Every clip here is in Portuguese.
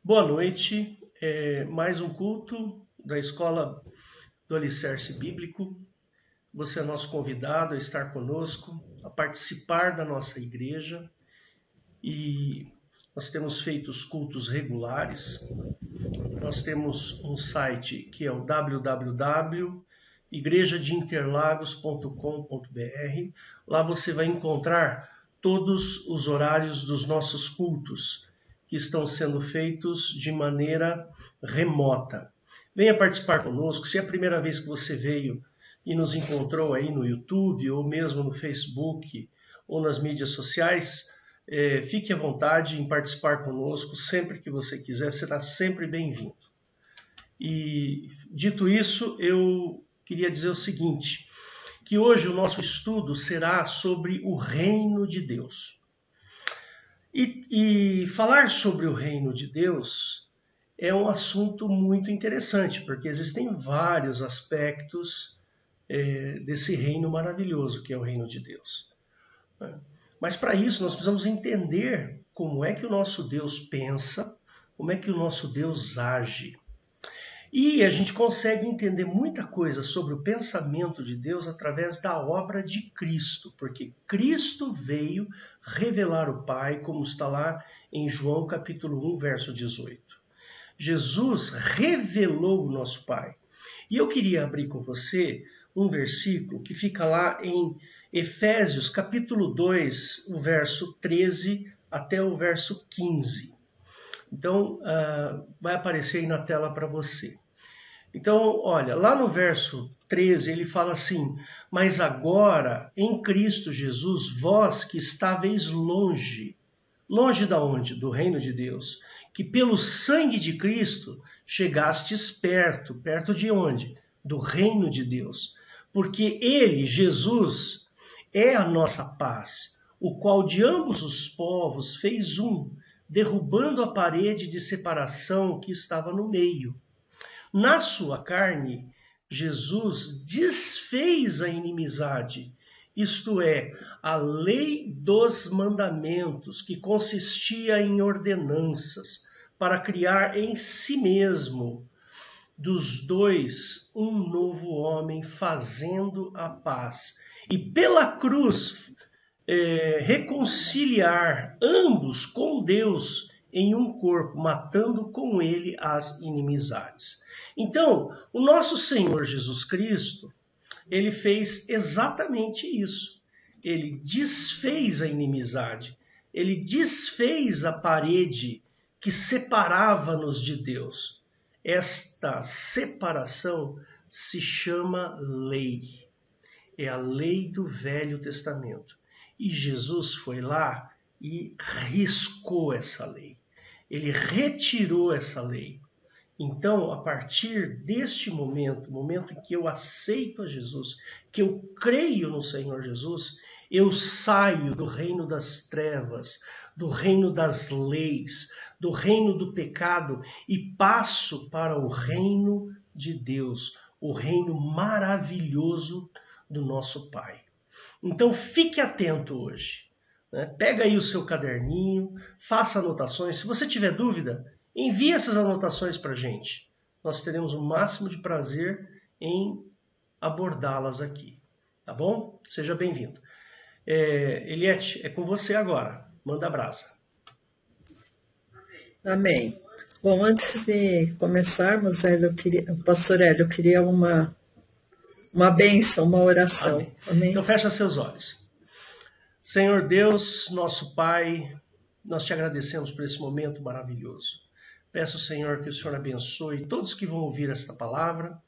Boa noite, mais um culto da Escola do Alicerce Bíblico. Você é nosso convidado a estar conosco, a participar da nossa igreja, e nós temos feito os cultos regulares. Nós temos um site que é o www.igrejadeinterlagos.com.br. Lá você vai encontrar todos os horários dos nossos cultos, que estão sendo feitos de maneira remota. Venha participar conosco. Se é a primeira vez que você veio e nos encontrou aí no YouTube, ou mesmo no Facebook, ou nas mídias sociais, fique à vontade em participar conosco sempre que você quiser, será sempre bem-vindo. E, dito isso, eu queria dizer o seguinte, que hoje o nosso estudo será sobre o reino de Deus. E falar sobre o reino de Deus é um assunto muito interessante, porque existem vários aspectos desse reino maravilhoso que é o reino de Deus. Mas para isso nós precisamos entender como é que o nosso Deus pensa, como é que o nosso Deus age. E a gente consegue entender muita coisa sobre o pensamento de Deus através da obra de Cristo, porque Cristo veio revelar o Pai, como está lá em João capítulo 1, verso 18. Jesus revelou o nosso Pai. E eu queria abrir com você um versículo que fica lá em Efésios capítulo 2, o verso 13 até o verso 15. Então, vai aparecer aí na tela para você. Então, olha, lá no verso 13 ele fala assim: mas agora, em Cristo Jesus, vós que estáveis longe. Longe da onde? Do reino de Deus. Que pelo sangue de Cristo chegastes perto. Perto de onde? Do reino de Deus. Porque ele, Jesus, é a nossa paz, o qual de ambos os povos fez um, derrubando a parede de separação que estava no meio. Na sua carne, Jesus desfez a inimizade, isto é, a lei dos mandamentos, que consistia em ordenanças, para criar em si mesmo dos dois um novo homem, fazendo a paz. E pela cruz reconciliar ambos com Deus em um corpo, matando com ele as inimizades. Então, o nosso Senhor Jesus Cristo, ele fez exatamente isso. Ele desfez a inimizade, ele desfez a parede que separava-nos de Deus. Esta separação se chama lei. É a lei do Velho Testamento. E Jesus foi lá e riscou essa lei. Ele retirou essa lei. Então, a partir deste momento, o momento em que eu aceito a Jesus, que eu creio no Senhor Jesus, eu saio do reino das trevas, do reino das leis, do reino do pecado e passo para o reino de Deus, o reino maravilhoso do nosso Pai. Então, fique atento hoje. Pega aí o seu caderninho, faça anotações. Se você tiver dúvida, envie essas anotações para a gente. Nós teremos o máximo de prazer em abordá-las aqui. Tá bom? Seja bem-vindo. Eliette, é com você agora. Manda brasa. Amém. Bom, antes de começarmos, Pastor Hélio, eu queria uma bênção, uma oração. Amém. Amém? Então fecha seus olhos. Senhor Deus, nosso Pai, nós te agradecemos por esse momento maravilhoso. Peço, Senhor, que o Senhor abençoe todos que vão ouvir esta palavra,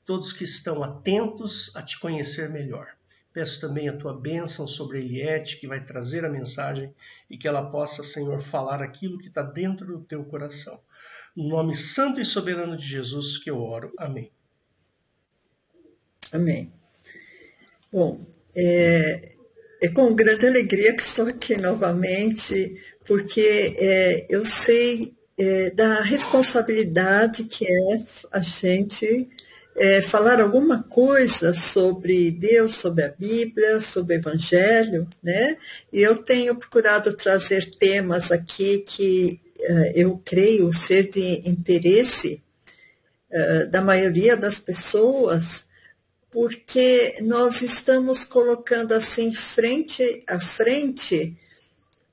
todos que estão atentos a te conhecer melhor. Peço também a tua bênção sobre a Eliette, que vai trazer a mensagem e que ela possa, Senhor, falar aquilo que está dentro do teu coração. No nome santo e soberano de Jesus que eu oro. Amém. Amém. Bom, é com grande alegria que estou aqui novamente, porque eu sei da responsabilidade que é a gente falar alguma coisa sobre Deus, sobre a Bíblia, sobre o Evangelho, né? E eu tenho procurado trazer temas aqui que eu creio ser de interesse da maioria das pessoas, porque nós estamos colocando assim frente a frente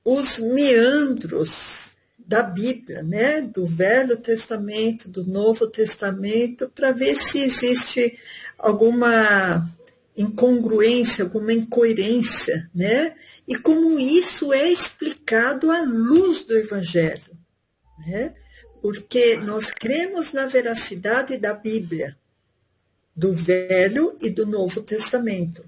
os meandros da Bíblia, né? Do Velho Testamento, do Novo Testamento, para ver se existe alguma incongruência, alguma incoerência, né? E como isso é explicado à luz do Evangelho, né? Porque nós cremos na veracidade da Bíblia, do Velho e do Novo Testamento.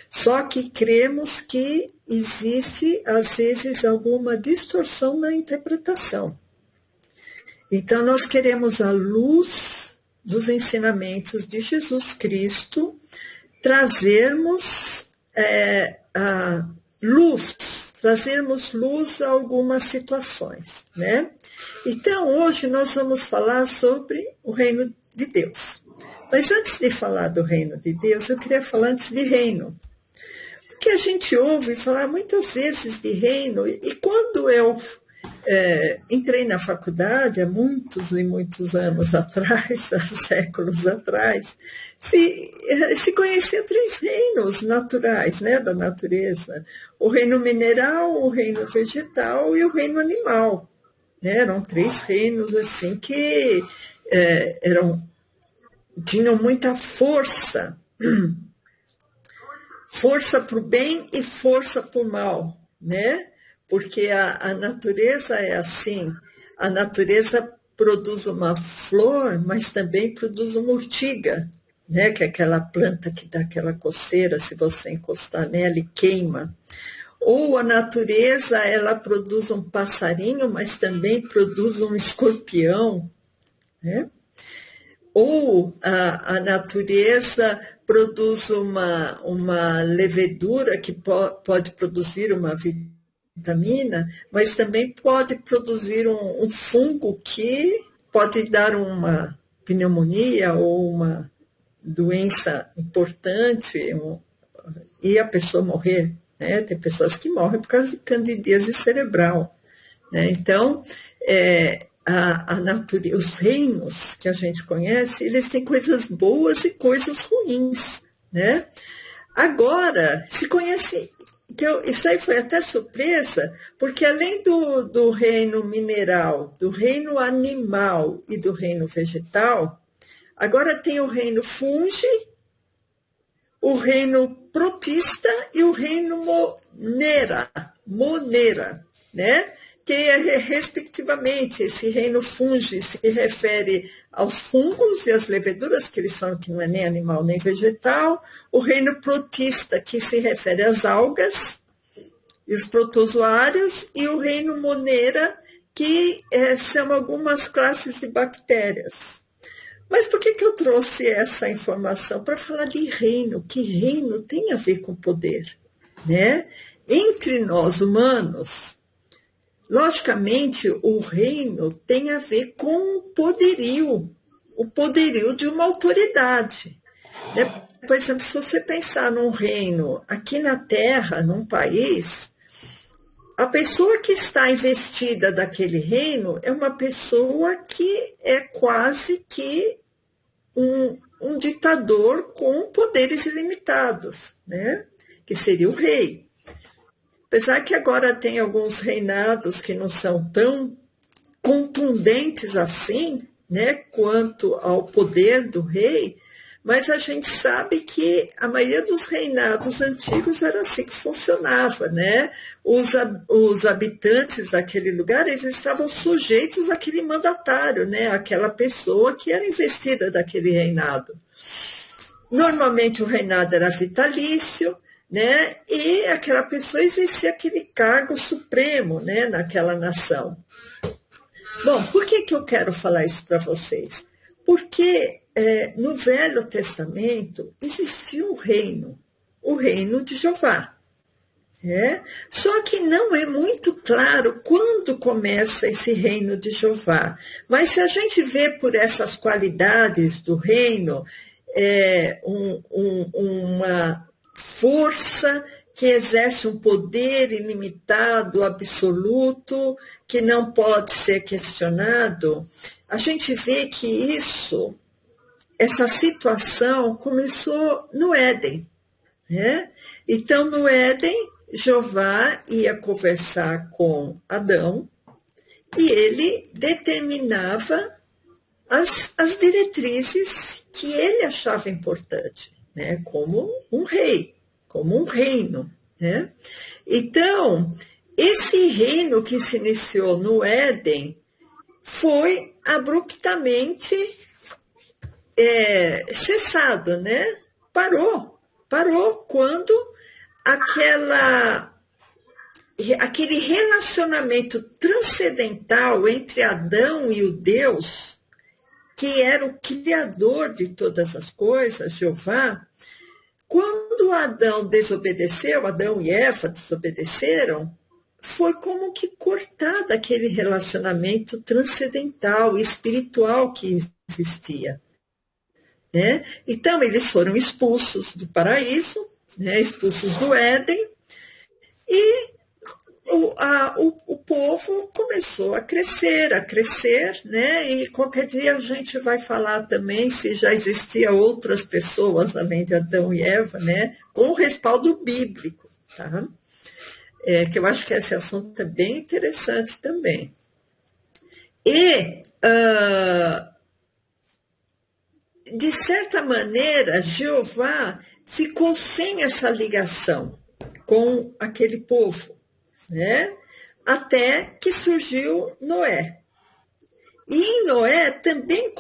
Só que cremos que existe, às vezes, alguma distorção na interpretação. Então, nós queremos, à luz dos ensinamentos de Jesus Cristo, trazermos luz a algumas situações, né? Então, hoje nós vamos falar sobre o reino de Deus. Mas antes de falar do reino de Deus, eu queria falar antes de reino. Porque a gente ouve falar muitas vezes de reino, e quando eu entrei na faculdade, há muitos e muitos anos atrás, há séculos atrás, se conhecia 3 reinos naturais, né, da natureza. O reino mineral, o reino vegetal e o reino animal. Né? Eram 3 reinos assim que tinham muita força. Força para o bem e força para o mal, né? Porque a natureza é assim, a natureza produz uma flor, mas também produz uma urtiga, né? Que é aquela planta que dá aquela coceira, se você encostar nela e queima. Ou a natureza, ela produz um passarinho, mas também produz um escorpião, né? Ou a natureza produz uma levedura que pode produzir uma vitamina, mas também pode produzir um fungo que pode dar uma pneumonia ou uma doença importante e a pessoa morrer. Né? Tem pessoas que morrem por causa de candidíase cerebral. Né? Então, a natureza, os reinos que a gente conhece, eles têm coisas boas e coisas ruins, né? Agora, se conhece, isso aí foi até surpresa, porque além do reino mineral, do reino animal e do reino vegetal, agora tem o reino fungi, o reino protista e o reino monera, né? Que respectivamente, esse reino fungi se refere aos fungos e às leveduras, que eles falam que não é nem animal nem vegetal, o reino protista, que se refere às algas e os protozoários, e o reino monera, que são algumas classes de bactérias. Mas por que eu trouxe essa informação? Para falar de reino, que reino tem a ver com poder, né? Entre nós humanos, logicamente, o reino tem a ver com o poderio de uma autoridade. Né? Por exemplo, se você pensar num reino aqui na Terra, num país, a pessoa que está investida daquele reino é uma pessoa que é quase que um ditador com poderes ilimitados, né? Que seria o rei. Apesar que agora tem alguns reinados que não são tão contundentes assim, né, quanto ao poder do rei, mas a gente sabe que a maioria dos reinados antigos era assim que funcionava, né? Os habitantes daquele lugar, eles estavam sujeitos àquele mandatário, né? Aquela pessoa que era investida daquele reinado. Normalmente o reinado era vitalício, né? E aquela pessoa exercia aquele cargo supremo, né, naquela nação. Bom, por que eu quero falar isso para vocês? Porque no Velho Testamento existia um reino, o reino de Jeová. Só que não é muito claro quando começa esse reino de Jeová. Mas se a gente vê por essas qualidades do reino, uma força que exerce um poder ilimitado, absoluto, que não pode ser questionado, a gente vê que essa situação começou no Éden, né? Então, no Éden, Jeová ia conversar com Adão e ele determinava as diretrizes que ele achava importante, né? Como um rei, como um reino, né? Então, esse reino que se iniciou no Éden foi abruptamente cessado, né? Parou quando aquele relacionamento transcendental entre Adão e o Deus, que era o criador de todas as coisas, Jeová, quando Adão e Eva desobedeceram, foi como que cortado aquele relacionamento transcendental, espiritual que existia, né? Então, eles foram expulsos do paraíso, né? Expulsos do Éden, e o povo começou a crescer, né? E qualquer dia a gente vai falar também se já existia outras pessoas além de Adão e Eva, né? Com o respaldo bíblico, tá? Que eu acho que esse assunto é bem interessante também. E, de certa maneira, Jeová ficou sem essa ligação com aquele povo, né? Até que surgiu Noé. E em Noé também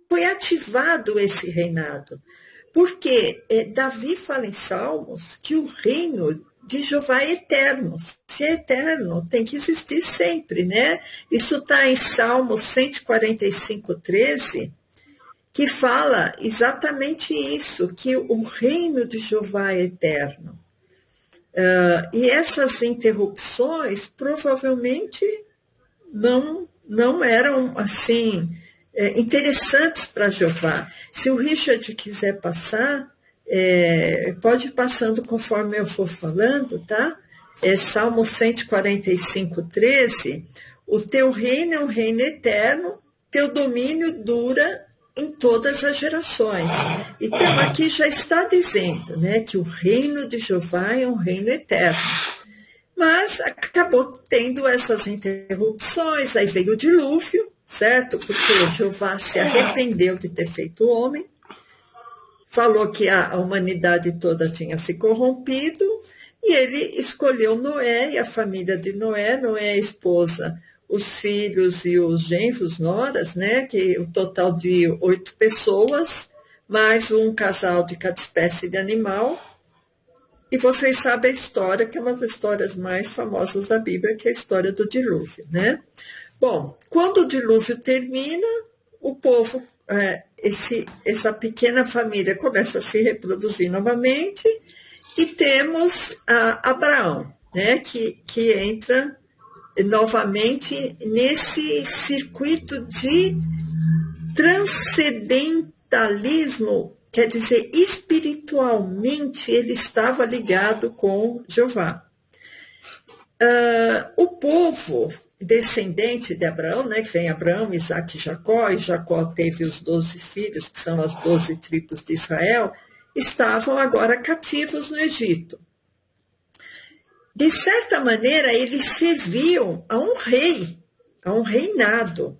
foi ativado esse reinado. Porque Davi fala em Salmos que o reino de Jeová é eterno. Se é eterno, tem que existir sempre, né? Isso está em Salmos 145:13, que fala exatamente isso, que o reino de Jeová é eterno. E essas interrupções provavelmente não eram assim interessantes para Jeová. Se o Richard quiser passar, pode ir passando conforme eu for falando, tá? Salmo 145:13, o teu reino é um reino eterno, teu domínio dura em todas as gerações. Então, aqui já está dizendo, né, que o reino de Jeová é um reino eterno. Mas acabou tendo essas interrupções, aí veio o dilúvio, certo? Porque Jeová se arrependeu de ter feito o homem, falou que a humanidade toda tinha se corrompido, e ele escolheu Noé e a família de Noé, a esposa, os filhos e os genros, noras, né? Que o total de 8 pessoas, mais um casal de cada espécie de animal. E vocês sabem a história, que é uma das histórias mais famosas da Bíblia, que é a história do dilúvio, né? Bom, quando o dilúvio termina, o povo, essa pequena família começa a se reproduzir novamente, e temos Abraão, né, que entra novamente nesse circuito de transcendentalismo, quer dizer, espiritualmente ele estava ligado com Jeová. O povo descendente de Abraão, né, que vem Abraão, Isaque e Jacó teve os 12 filhos, que são as 12 tribos de Israel, estavam agora cativos no Egito. De certa maneira, eles serviam a um rei, a um reinado,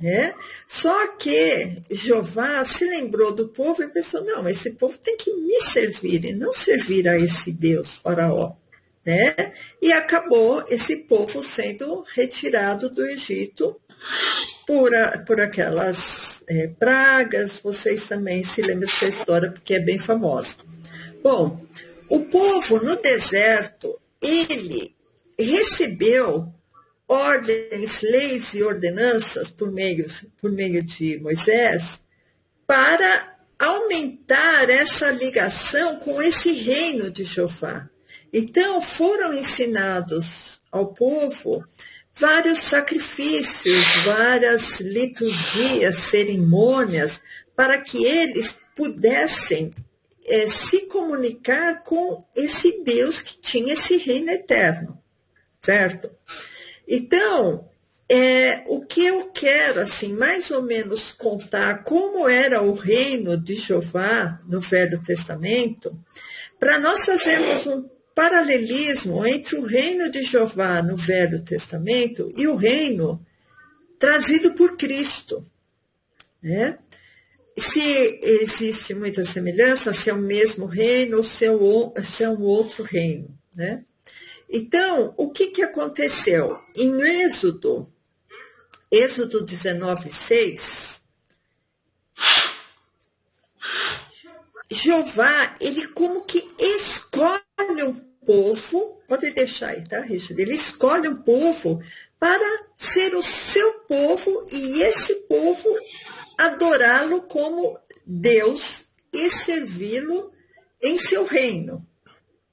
né? Só que Jeová se lembrou do povo e pensou, não, esse povo tem que me servir e não servir a esse Deus, Faraó, né? E acabou esse povo sendo retirado do Egito por aquelas pragas. Vocês também se lembram dessa história porque é bem famosa. Bom, o povo no deserto, ele recebeu ordens, leis e ordenanças por meio de Moisés para aumentar essa ligação com esse reino de Jeová. Então, foram ensinados ao povo vários sacrifícios, várias liturgias, cerimônias, para que eles pudessem se comunicar com esse Deus que tinha esse reino eterno, certo? Então, o que eu quero, assim, mais ou menos contar como era o reino de Jeová no Velho Testamento, para nós fazermos um paralelismo entre o reino de Jeová no Velho Testamento e o reino trazido por Cristo, né? Se existe muita semelhança, se é o mesmo reino ou se é um outro reino, né? Então, o que aconteceu? Em Êxodo 19:6, Jeová, ele como que escolhe um povo, pode deixar aí, tá, Richard? Ele escolhe um povo para ser o seu povo e esse povo adorá-lo como Deus e servi-lo em seu reino,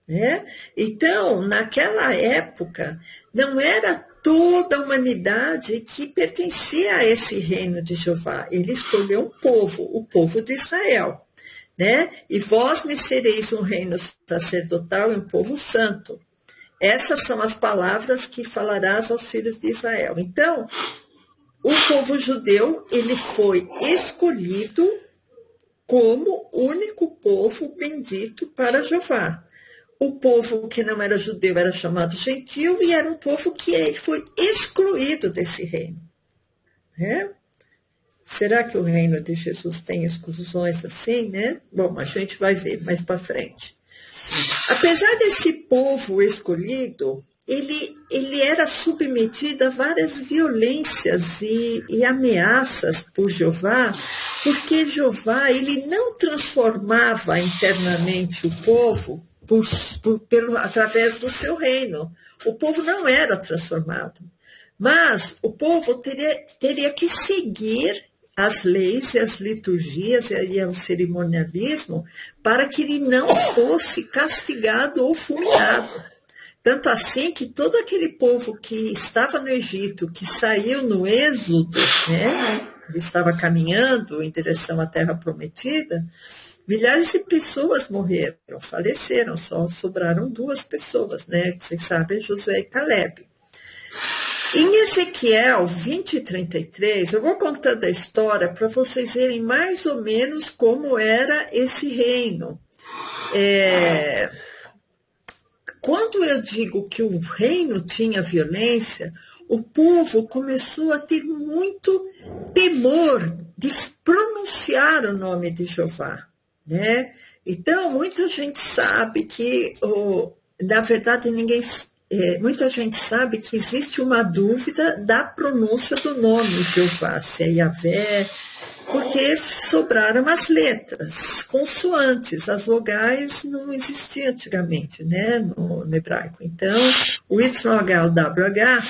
né? Então, naquela época, não era toda a humanidade que pertencia a esse reino de Jeová. Ele escolheu um povo, o povo de Israel, né? E vós me sereis um reino sacerdotal e um povo santo. Essas são as palavras que falarás aos filhos de Israel. Então, o povo judeu, ele foi escolhido como único povo bendito para Jeová. O povo que não era judeu era chamado gentil e era um povo que foi excluído desse reino, né? Será que o reino de Jesus tem exclusões assim, né? Bom, a gente vai ver mais para frente. Apesar desse povo escolhido, ele era submetido a várias violências e ameaças por Jeová, porque Jeová ele não transformava internamente o povo através do seu reino. O povo não era transformado, mas o povo teria que seguir as leis e as liturgias e o cerimonialismo para que ele não fosse castigado ou fulminado. Tanto assim que todo aquele povo que estava no Egito, que saiu no Êxodo, né, ele estava caminhando em direção à Terra Prometida, milhares de pessoas morreram, faleceram, só sobraram 2 pessoas, né? Vocês sabem, Josué e Caleb. Em Ezequiel 20:33, eu vou contando a história para vocês verem mais ou menos como era esse reino. Quando eu digo que o reino tinha violência, o povo começou a ter muito temor de pronunciar o nome de Jeová, né? Então, muita gente sabe que, na verdade, muita gente sabe que existe uma dúvida da pronúncia do nome Jeová, se é Yahvé, porque sobraram as letras, consoantes, as vogais não existiam antigamente, né, no hebraico. Então, o YH, o WH,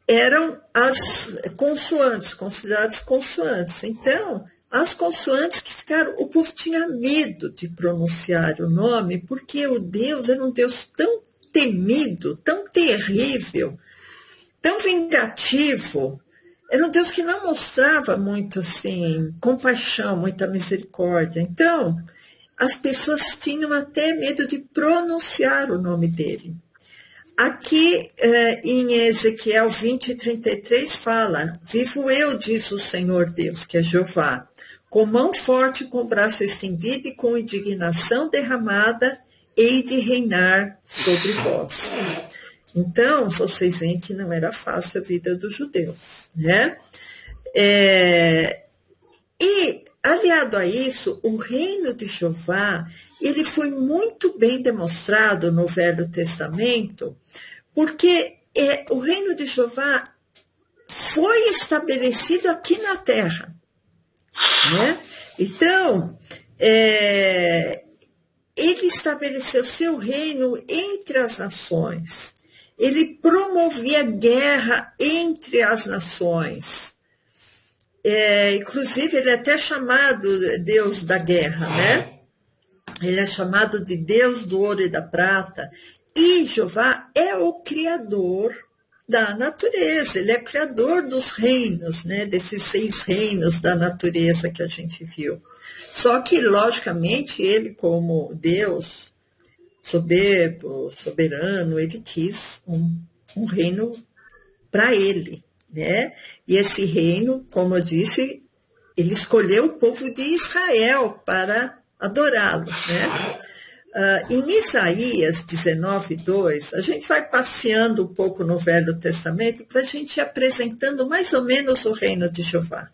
eram as consoantes, consideradas consoantes. Então, as consoantes que ficaram, o povo tinha medo de pronunciar o nome, porque o Deus era um Deus tão temido, tão terrível, tão vingativo. Era um Deus que não mostrava muito assim compaixão, muita misericórdia. Então, as pessoas tinham até medo de pronunciar o nome dele. Aqui em Ezequiel 20:33 fala: vivo eu, diz o Senhor Deus, que é Jeová, com mão forte, com braço estendido e com indignação derramada, hei de reinar sobre vós. Então, vocês veem que não era fácil a vida do judeu, né? E, aliado a isso, o reino de Jeová, ele foi muito bem demonstrado no Velho Testamento, porque o reino de Jeová foi estabelecido aqui na Terra, né? Então, ele estabeleceu seu reino entre as nações. Ele promovia guerra entre as nações. Inclusive, ele é até chamado Deus da guerra, né? Ele é chamado de Deus do ouro e da prata. E Jeová é o Criador da natureza, ele é criador dos reinos, né, desses 6 reinos da natureza que a gente viu. Só que, logicamente, ele, como Deus soberbo, soberano, ele quis um reino para ele, né? E esse reino, como eu disse, ele escolheu o povo de Israel para adorá-lo, né? Em Isaías 19:2, a gente vai passeando um pouco no Velho Testamento para a gente ir apresentando mais ou menos o reino de Jeová.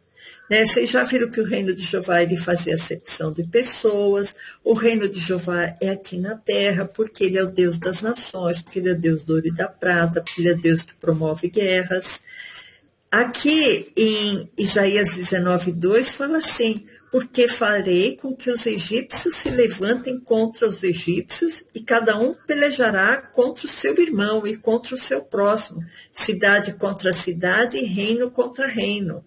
Né? Vocês já viram que o reino de Jeová ele fazia acepção de pessoas, o reino de Jeová é aqui na terra, porque ele é o Deus das nações, porque ele é o Deus do ouro e da prata, porque ele é Deus que promove guerras. Aqui em Isaías 19:2 fala assim: porque farei com que os egípcios se levantem contra os egípcios e cada um pelejará contra o seu irmão e contra o seu próximo, cidade contra cidade e reino contra reino.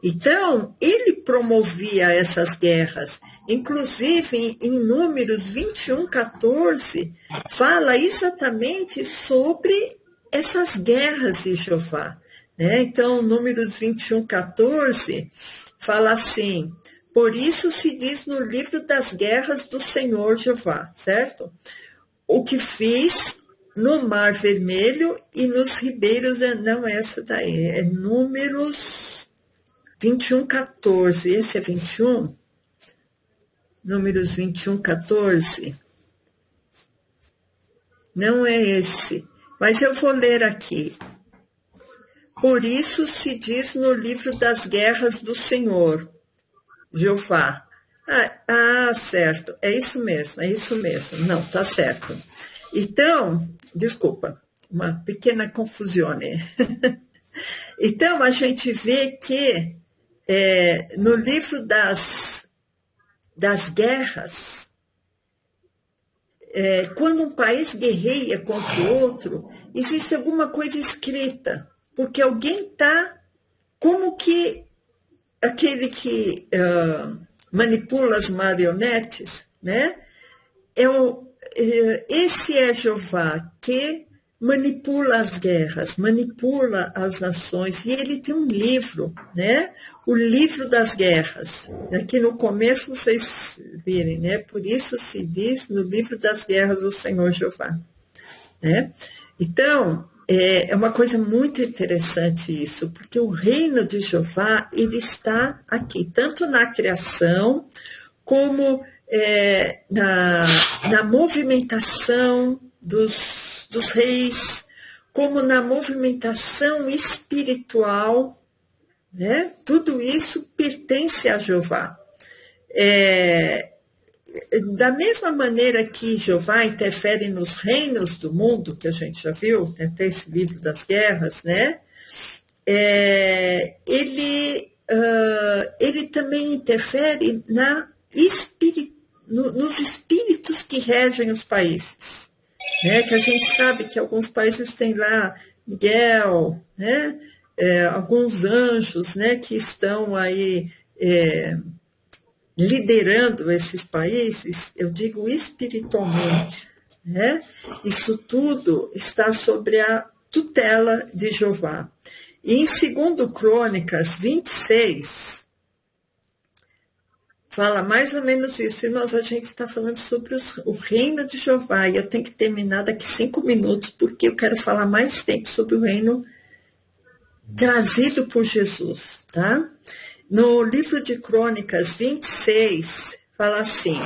Então, ele promovia essas guerras. Inclusive, em Números 21:14, fala exatamente sobre essas guerras de Jeová. Né? Então, Números 21:14 fala assim: por isso se diz no livro das guerras do Senhor Jeová, certo? O que fiz no Mar Vermelho e nos ribeiros, não é essa daí, é Números 21:14, esse é 21? Números 21:14? Não é esse, mas eu vou ler aqui. Por isso se diz no livro das guerras do Senhor Jeová. Certo, é isso mesmo. Não, tá certo. Então, desculpa, uma pequena confusão, né? Então, a gente vê que no livro das guerras, quando um país guerreia contra o outro, existe alguma coisa escrita, porque alguém está, como que aquele que manipula as marionetes, né? Esse é Jeová que manipula as guerras, manipula as nações, e ele tem um livro, né? O livro das guerras. Aqui no começo vocês virem, né? Por isso se diz no livro das guerras do Senhor Jeová, né? Então, é uma coisa muito interessante isso, porque o reino de Jeová, ele está aqui, tanto na criação, como na movimentação dos reis, como na movimentação espiritual, né? Tudo isso pertence a Jeová. Da mesma maneira que Jeová interfere nos reinos do mundo, que a gente já viu, até esse livro das guerras, né? Ele também interfere nos espíritos que regem os países, né? Que a gente sabe que alguns países têm lá Miguel, né? Alguns anjos, né? Que estão aí liderando esses países, eu digo espiritualmente, né? Isso tudo está sobre a tutela de Jeová. E em 2 Crônicas 26, fala mais ou menos isso, irmãos, a gente está falando sobre o reino de Jeová, e eu tenho que terminar daqui 5 minutos, porque eu quero falar mais tempo sobre o reino trazido por Jesus, tá? No livro de Crônicas 26, fala assim: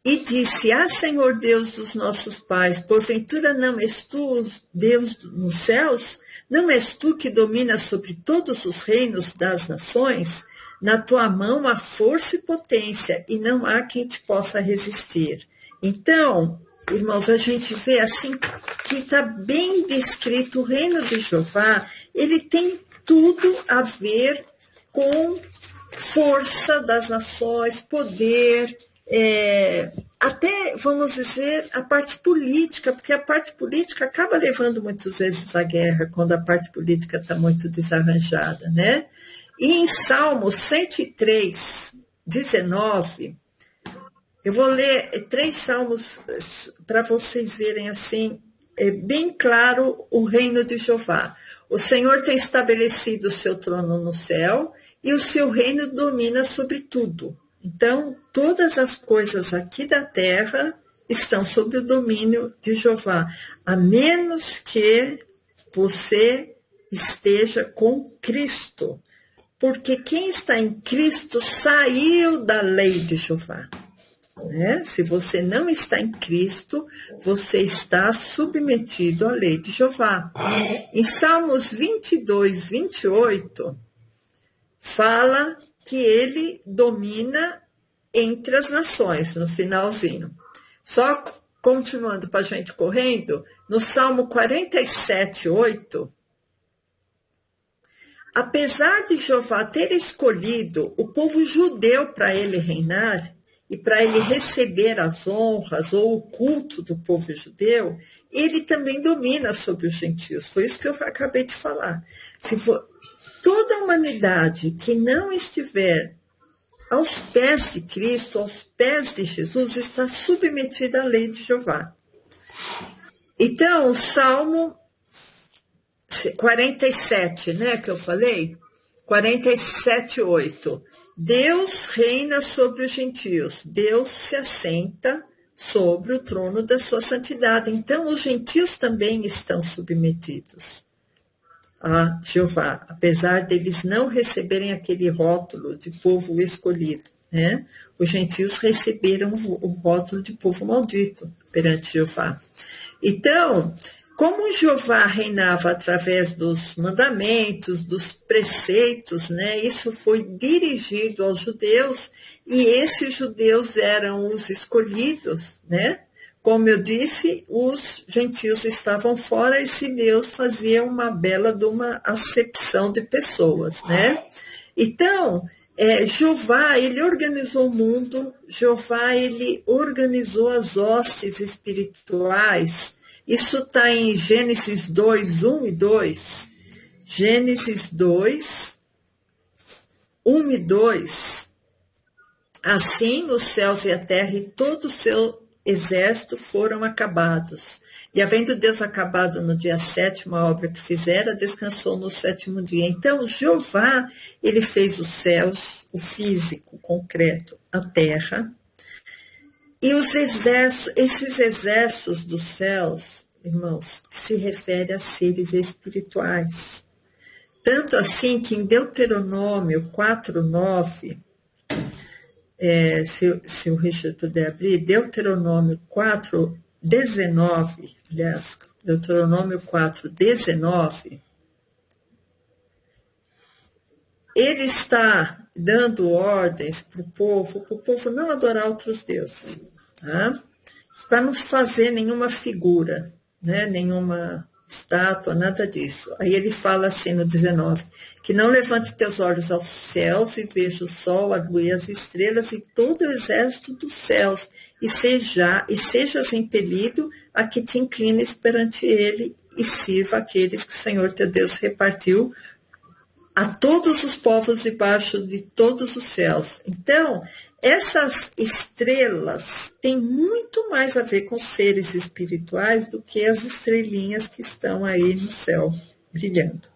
e disse: Senhor Deus dos nossos pais, porventura não és tu Deus nos céus? Não és tu que dominas sobre todos os reinos das nações? Na tua mão há força e potência, e não há quem te possa resistir. Então, irmãos, a gente vê assim que está bem descrito o reino de Jeová, ele tem tudo a ver com força das nações, poder, até, vamos dizer, a parte política, porque a parte política acaba levando muitas vezes à guerra, quando a parte política está muito desarranjada, né? E em Salmo 103, 19, eu vou ler 3 salmos para vocês verem assim bem claro o reino de Jeová. O Senhor tem estabelecido o seu trono no céu e o seu reino domina sobre tudo. Então, todas as coisas aqui da terra estão sob o domínio de Jeová, a menos que você esteja com Cristo. Porque quem está em Cristo saiu da lei de Jeová. Né? Se você não está em Cristo, você está submetido à lei de Jeová. Em Salmos 22, 28, fala que ele domina entre as nações, no finalzinho. Só continuando para a gente correndo, no Salmo 47, 8, apesar de Jeová ter escolhido o povo judeu para ele reinar, e para ele receber as honras ou o culto do povo judeu, ele também domina sobre os gentios. Foi isso que eu acabei de falar. Se for toda a humanidade que não estiver aos pés de Cristo, aos pés de Jesus, está submetida à lei de Jeová. Então, o Salmo 47, né, que eu falei? 47, 8. Deus reina sobre os gentios. Deus se assenta sobre o trono da sua santidade. Então, os gentios também estão submetidos a Jeová, apesar deles não receberem aquele rótulo de povo escolhido, né? Os gentios receberam o rótulo de povo maldito perante Jeová. Então, como Jeová reinava através dos mandamentos, dos preceitos, né, isso foi dirigido aos judeus, e esses judeus eram os escolhidos, né? Como eu disse, os gentios estavam fora, e se Deus fazia uma bela de uma acepção de pessoas, né? Então, Jeová, ele organizou o mundo, Jeová, ele organizou as hostes espirituais. Isso está em Gênesis 2, 1 e 2. Gênesis 2, 1 e 2. Assim, os céus e a terra e todo o seu exército foram acabados. E havendo Deus acabado no dia 7º a obra que fizera, descansou no 7º dia. Então, Jeová, ele fez os céus, o físico, o concreto, a terra. E os exércitos, esses exércitos dos céus, irmãos, se refere a seres espirituais. Tanto assim que em Deuteronômio 4:9, se o Richard puder abrir, Deuteronômio 4:19, aliás, Deuteronômio 4:19, ele está dando ordens para o povo não adorar outros deuses, tá? Para não fazer nenhuma figura, né? Nenhuma estátua, nada disso. Aí ele fala assim no 19, que não levante teus olhos aos céus e veja o sol, a lua e as estrelas e todo o exército dos céus, e sejas impelido a que te inclines perante ele e sirva aqueles que o Senhor teu Deus repartiu a todos os povos debaixo de todos os céus. Então, essas estrelas têm muito mais a ver com seres espirituais do que as estrelinhas que estão aí no céu, brilhando.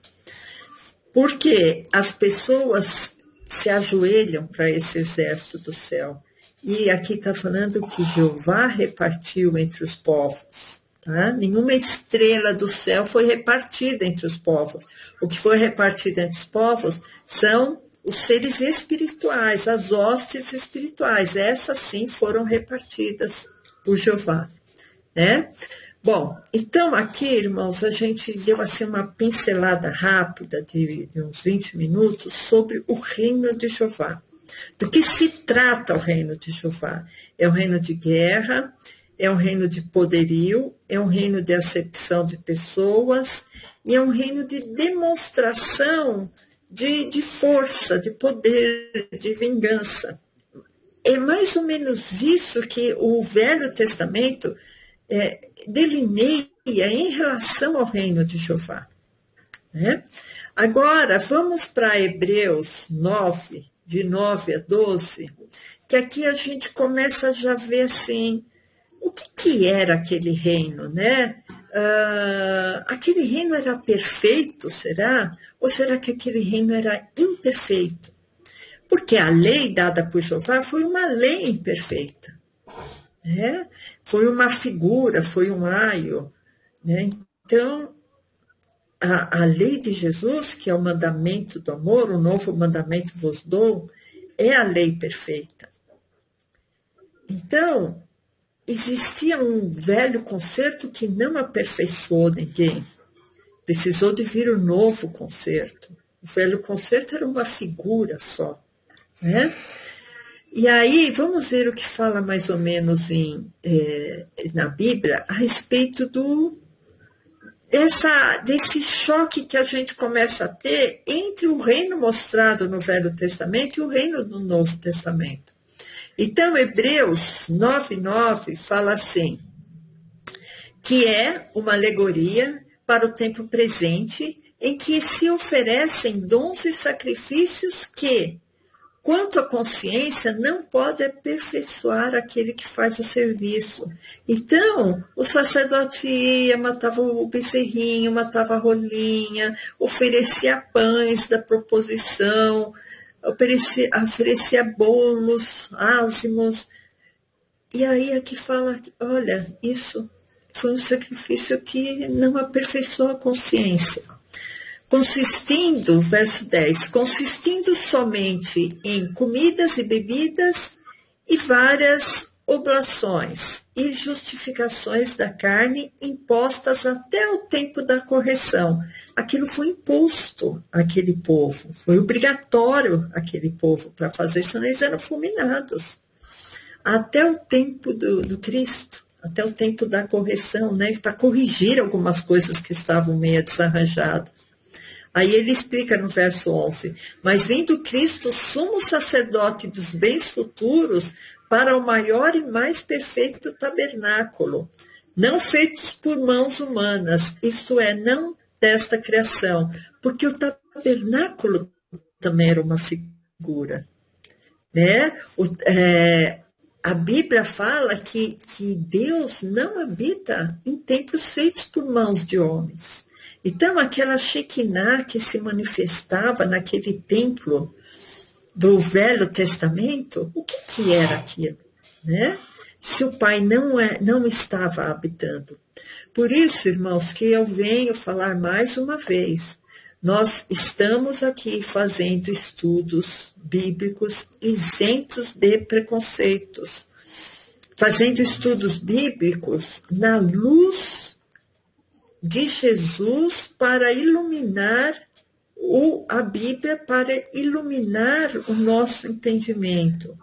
Porque as pessoas se ajoelham para esse exército do céu. E aqui está falando que Jeová repartiu entre os povos. Tá? Nenhuma estrela do céu foi repartida entre os povos. O que foi repartido entre os povos são os seres espirituais, as hostes espirituais. Essas sim foram repartidas por Jeová, né? Bom, então aqui, irmãos, a gente deu assim uma pincelada rápida de uns 20 minutos sobre o reino de Jeová. Do que se trata o reino de Jeová? É um reino de guerra, é um reino de poderio, é um reino de acepção de pessoas e é um reino de demonstração de força, de poder, de vingança. É mais ou menos isso que o Velho Testamento delineia em relação ao reino de Jeová. Né? Agora, vamos para Hebreus 9, de 9 a 12, que aqui a gente começa a já ver assim, o que era aquele reino, né? aquele reino era perfeito, será? Ou será que aquele reino era imperfeito? Porque a lei dada por Jeová foi uma lei imperfeita. Né? Foi uma figura, foi um aio. Né? Então, a lei de Jesus, que é o mandamento do amor, o novo mandamento vos dou, é a lei perfeita. Então, existia um velho concerto que não aperfeiçoou ninguém. Precisou de vir o novo concerto. O velho concerto era uma figura só. Né? E aí, vamos ver o que fala mais ou menos na Bíblia a respeito desse choque que a gente começa a ter entre o reino mostrado no Velho Testamento e o reino do Novo Testamento. Então, Hebreus 9:9 fala assim, que é uma alegoria para o tempo presente, em que se oferecem dons e sacrifícios que, quanto à consciência, não pode aperfeiçoar aquele que faz o serviço. Então, o sacerdote ia, matava o bezerrinho, matava a rolinha, oferecia pães da proposição, oferecia bolos, ázimos. E aí aqui fala, olha, isso foi um sacrifício que não aperfeiçoou a consciência. Verso 10, consistindo somente em comidas e bebidas e várias oblações e justificações da carne impostas até o tempo da correção. Aquilo foi imposto àquele povo, foi obrigatório àquele povo para fazer, senão eles eram fulminados. Até o tempo do Cristo, até o tempo da correção, né, para corrigir algumas coisas que estavam meio desarranjadas. Aí ele explica no verso 11, mas vindo Cristo, sumo sacerdote dos bens futuros, para o maior e mais perfeito tabernáculo, não feitos por mãos humanas, isto é, não desta criação, porque o tabernáculo também era uma figura. Né? A Bíblia fala que Deus não habita em templos feitos por mãos de homens. Então, aquela Shekinah que se manifestava naquele templo do Velho Testamento, o que era aquilo? Né? Se o Pai não estava habitando. Por isso, irmãos, que eu venho falar mais uma vez, nós estamos aqui fazendo estudos bíblicos isentos de preconceitos, fazendo estudos bíblicos na luz de Jesus para iluminar a Bíblia, para iluminar o nosso entendimento.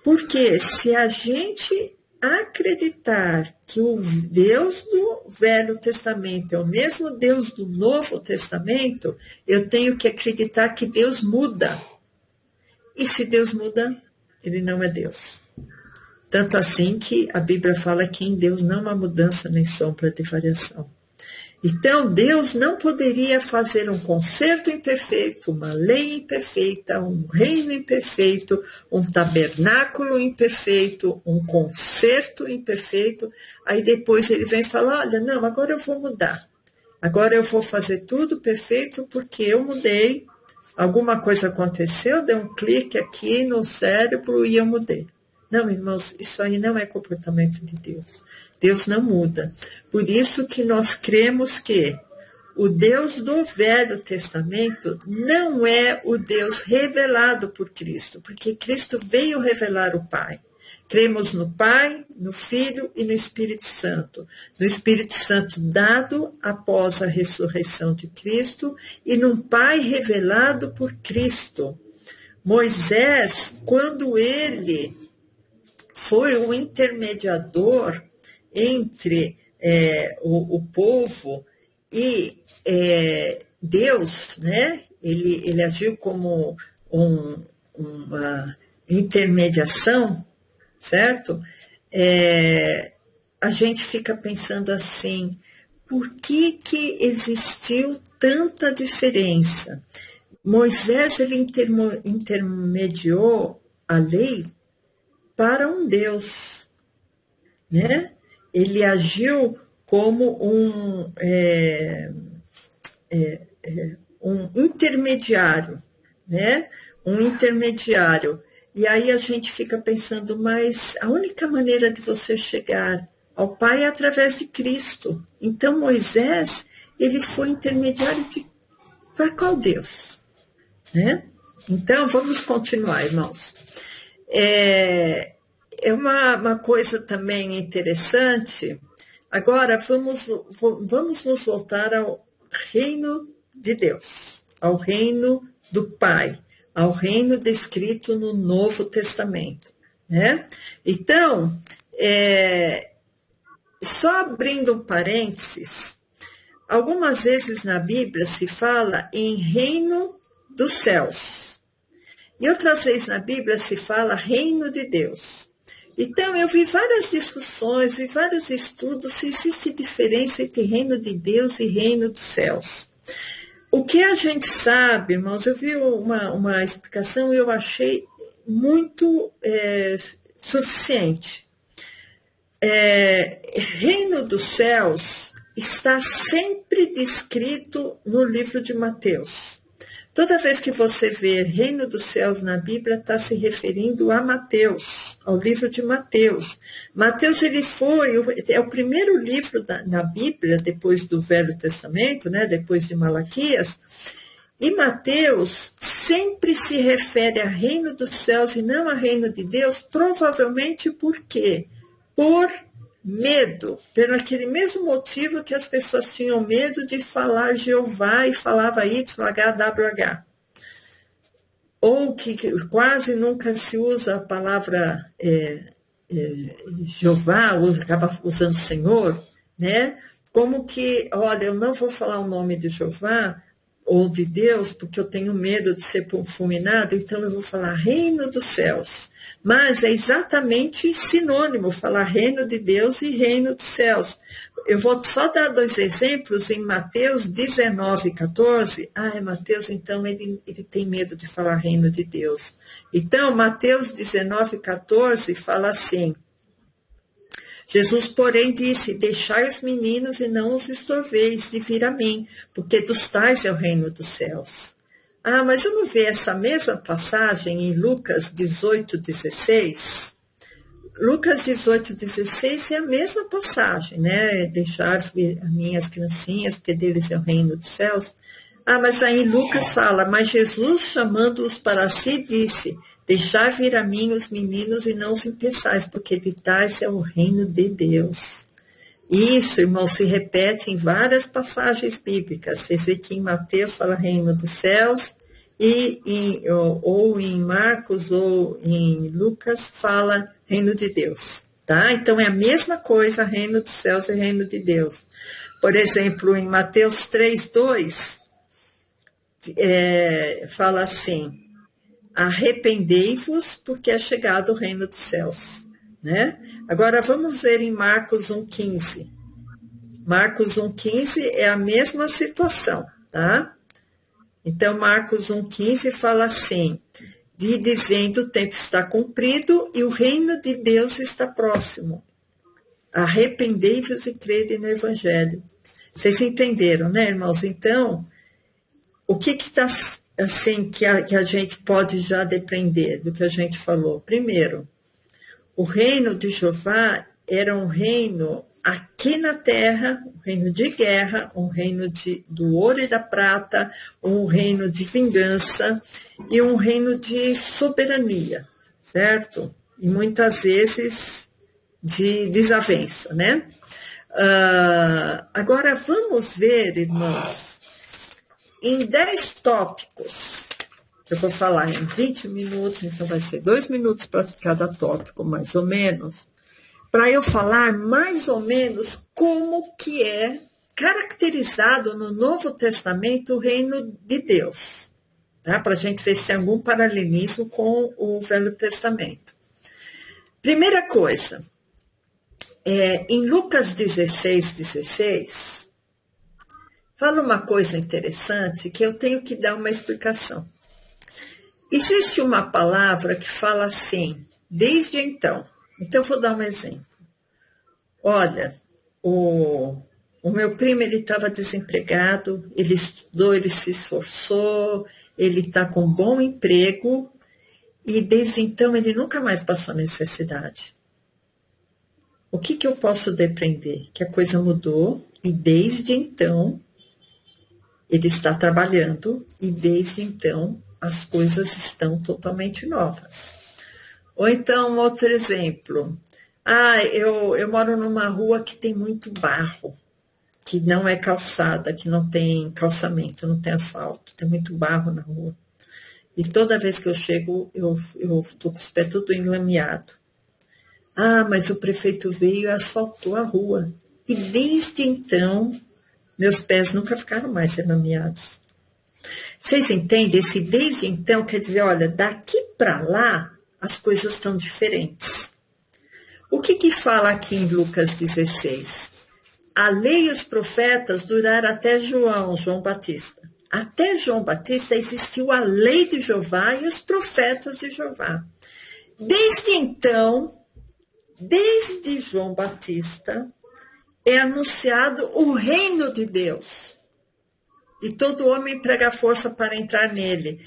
Porque se a gente acreditar que o Deus do Velho Testamento é o mesmo Deus do Novo Testamento, eu tenho que acreditar que Deus muda. E se Deus muda, ele não é Deus. Tanto assim que a Bíblia fala que em Deus não há mudança nem sombra de variação. Então, Deus não poderia fazer um concerto imperfeito, uma lei imperfeita, um reino imperfeito, um tabernáculo imperfeito, um concerto imperfeito. Aí depois ele vem falar, olha, não, agora eu vou mudar. Agora eu vou fazer tudo perfeito porque eu mudei, alguma coisa aconteceu, deu um clique aqui no cérebro e eu mudei. Não, irmãos, isso aí não é comportamento de Deus. Deus não muda. Por isso que nós cremos que o Deus do Velho Testamento não é o Deus revelado por Cristo, porque Cristo veio revelar o Pai. Cremos no Pai, no Filho e no Espírito Santo. No Espírito Santo dado após a ressurreição de Cristo e num Pai revelado por Cristo. Moisés, quando ele foi o intermediador entre o povo e Deus, né? Ele agiu como uma intermediação, certo? A gente fica pensando assim, por que existiu tanta diferença? Moisés, ele intermediou a lei para um Deus, né? Ele agiu como um intermediário, né? Um intermediário. E aí a gente fica pensando, mas a única maneira de você chegar ao Pai é através de Cristo. Então Moisés, ele foi intermediário para qual Deus? Né? Então vamos continuar, irmãos. É uma coisa também interessante. Agora vamos nos voltar ao reino de Deus, ao reino do Pai, ao reino descrito no Novo Testamento, né? Então, só abrindo um parênteses, algumas vezes na Bíblia se fala em reino dos céus, e outras vezes na Bíblia se fala reino de Deus. Então, eu vi várias discussões, vi vários estudos se existe diferença entre reino de Deus e reino dos céus. O que a gente sabe, irmãos, eu vi uma explicação e eu achei muito suficiente. Reino dos céus está sempre descrito no livro de Mateus. Toda vez que você vê reino dos céus na Bíblia, está se referindo a Mateus, ao livro de Mateus. Mateus é o primeiro livro na Bíblia, depois do Velho Testamento, né, depois de Malaquias, e Mateus sempre se refere a reino dos céus e não a reino de Deus, provavelmente por quê? Por medo, pelo aquele mesmo motivo que as pessoas tinham medo de falar Jeová e falava YHWH. Ou que quase nunca se usa a palavra Jeová, acaba usando Senhor, né? Como que, olha, eu não vou falar o nome de Jeová ou de Deus, porque eu tenho medo de ser fulminado, então eu vou falar reino dos céus. Mas é exatamente sinônimo falar reino de Deus e reino dos céus. Eu vou só dar 2 exemplos em Mateus 19:14. Mateus, então, ele tem medo de falar reino de Deus. Então, Mateus 19:14 fala assim: Jesus, porém, disse: deixai os meninos e não os estorveis de vir a mim, porque dos tais é o reino dos céus. Mas eu não vi essa mesma passagem em Lucas 18:16. Lucas 18:16 é a mesma passagem, né? Deixar as minhas criancinhas, porque deles é o reino dos céus. Mas aí Lucas fala: mas Jesus, chamando-os para si, disse: deixai vir a mim os meninos e não os impeçais, porque de tais é o reino de Deus. Isso, irmão, se repete em várias passagens bíblicas. Você vê que em Mateus fala reino dos céus, ou em Marcos ou em Lucas fala reino de Deus. Tá? Então é a mesma coisa, reino dos céus e reino de Deus. Por exemplo, em Mateus 3:2, fala assim: arrependei-vos, porque é chegado o reino dos céus. Né? Agora vamos ver em Marcos 1:15. Marcos 1:15 é a mesma situação, tá? Então, Marcos 1:15 fala assim: dizendo, o tempo está cumprido e o reino de Deus está próximo. Arrependei-vos e crede no Evangelho. Vocês entenderam, né, irmãos? Então, o que está assim que a gente pode já depender do que a gente falou? Primeiro, o reino de Jeová era um reino aqui na terra, um reino de guerra, um reino do ouro e da prata, um reino de vingança e um reino de soberania, certo? E muitas vezes de desavença, né? Agora vamos ver, irmãos, em 10 tópicos. Eu vou falar em 20 minutos, então vai ser 2 minutos para cada tópico, mais ou menos, para eu falar mais ou menos como que é caracterizado no Novo Testamento o reino de Deus, tá? Para a gente ver se tem algum paralelismo com o Velho Testamento. Primeira coisa, em Lucas 16:16, fala uma coisa interessante que eu tenho que dar uma explicação. Existe uma palavra que fala assim, desde então. Então, eu vou dar um exemplo. Olha, o, o meu primo, ele estava desempregado, ele estudou, ele se esforçou, ele está com um bom emprego, e desde então ele nunca mais passou necessidade. O que eu posso depreender? Que a coisa mudou e desde então ele está trabalhando e desde então as coisas estão totalmente novas. Ou então, outro exemplo. Eu moro numa rua que tem muito barro, que não é calçada, que não tem calçamento, não tem asfalto, tem muito barro na rua. E toda vez que eu chego, eu estou com os pés tudo enlameado. Mas o prefeito veio e asfaltou a rua. E desde então, meus pés nunca ficaram mais enlameados. Vocês entendem? Esse desde então quer dizer, olha, daqui para lá as coisas estão diferentes. O que fala aqui em Lucas 16? A lei e os profetas duraram até João Batista. Até João Batista existiu a lei de Jeová e os profetas de Jeová. Desde então, desde João Batista, é anunciado o reino de Deus. E todo homem emprega força para entrar nele.